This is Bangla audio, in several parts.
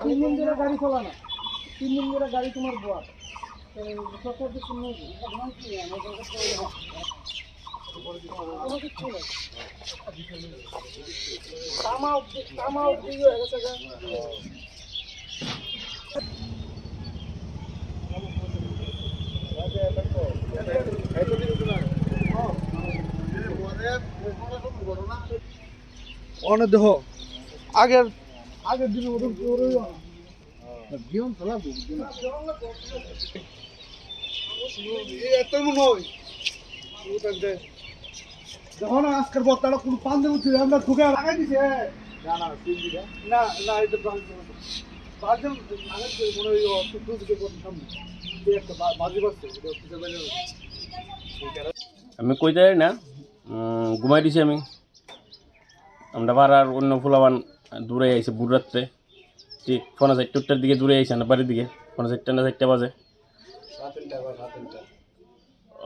3 দিন ধরে গাড়ি চলা না, 3 দিন ধরে গাড়ি তোমার বোয়া সরকার কিছু নেই, হয়ে গেছে। অনেক দেহ আগের আগের দিনের মতন জীবন চালাবো যখন আজকের বর্তাটা কোনো পান্ডে উঠছে আমরা ঢুকে লাগাই দিছে না না এটা মনে হয় বাজি বাজছে। আমি কই যাই না, ঘুমাই দিছি আমি। আমরা পাড়ার অন্য ফুলাবান দূরে আইছে বুড় রাত্রে, ঠিক 4:30টার দিকে দূরে আইছে না বাড়ির দিকে, 4:30 না 4টা বাজে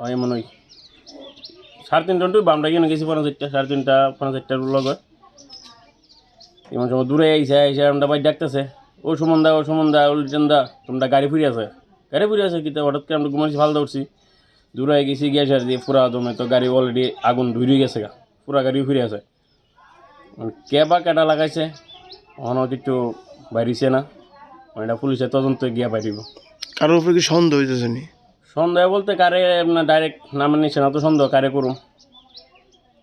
হয় মনে হয় 3:30 বামটা গিয়ে গেছি 4:30 3:30 4:30টার লগে এমন সময় দূরে আইসে আইসে আমরা বাড়ি ডাকতেছে, ও সুমন্দা উল্টেন্দা তোমরা গাড়ি ফুরি আছে কিন্তু হঠাৎ করে আমরা ঘুমাইছি ভালো উঠছি, দূরে গেছি গ্যাস দিয়ে পুরা দমে তো গাড়ি অলরেডি আগুন ধুয়ে গেছে গা, পুরা গাড়ি ফিরে আছে। কে বা কেটা লাগাইছে অনেক একটু বাইরিছে না, এটা পুলিশের তদন্ত গিয়া বাইরিব। কারোর উপরে কি সন্দেহ হইতেছে নি? সন্দেহ বলতে কারে আপনার ডাইরেক্ট নামে নিচ্ছে না তো, সন্দেহ কারে করুম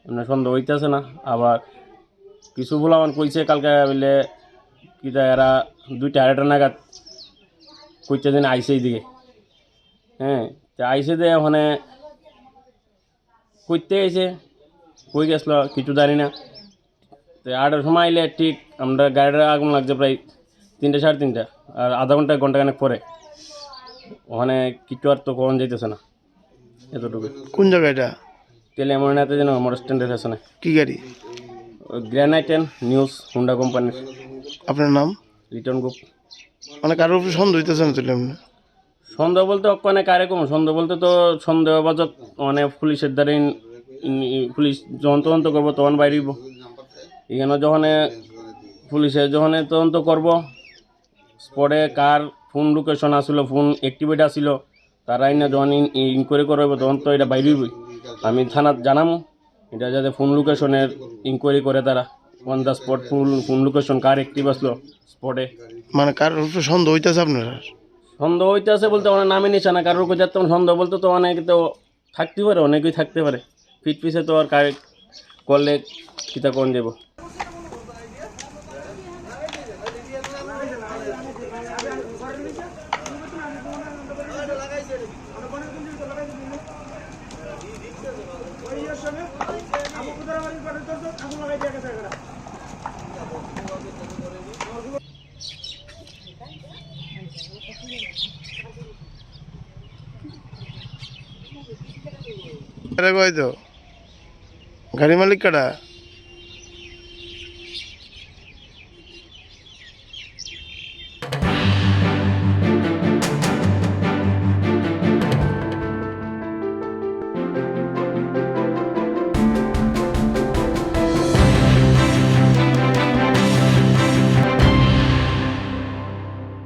আপনার সন্দেহ হইতেছে না। আবার কিছু বলামান কইছে কালকে বলে কিটা এরা 2টা-2:30 নাগাদ কইতে দিন আইসে এইদিকে, হ্যাঁ তো আইসে দে ওখানে কইতে আইসে কই গেছিল কিছু জানি না। তো 8টার সময় আইলে ঠিক আমরা গাড়িটা আগুন লাগছে প্রায় 3টা 3:30, আর আধা ঘন্টাখানেক পরে ওখানে কিছু আর তো কখন যাইতেছে না এতটুকু। কোন জায়গাটা? তেলে এমন এতে যেন আমার স্ট্যান্ডের আছে না, কি গাড়ি? গ্র্যানাইট নিউজ হুন্ডা কোম্পানির। আপনার নাম? লিটন গ্রুপ। মানে কারোর উপরে সন্দেহ হইতেছে না তুলে এমনি? সন্দেহ বলতে ওখানে কারে কম সন্দেহ বলতে তো সন্দেহবাজক মানে পুলিশের দ্বারা পুলিশ যখন তদন্ত করবো তখন বাইরিব। এখানে যখন পুলিশে যখন তদন্ত করব স্পটে কার ফোন লোকেশন আসলো, ফোন অ্যাক্টিভেট আসিল, তারা না যখন ইনকোয়ারি করবো তখন তো এটা বাইরিবই। আমি থানাত জানামো এটা যাতে ফোন লোকেশনের ইনকোয়ারি করে তারা on the spot phone location car active আসলো স্পটে। মানে কারোর উপরে সন্দেহ হইতেছে আপনার? সন্দেহ হইতেছে বলতে অনেক নামে নিচ্ছে না কারোর উপর যেতাম, সন্দেহ বলতে তো অনেক তো থাকতে পারে, অনেকেই থাকতে পারে, ফিট পিসে তো আর কারে করলে কিতা কোন যাব। গাড়ি মালিক কাটা?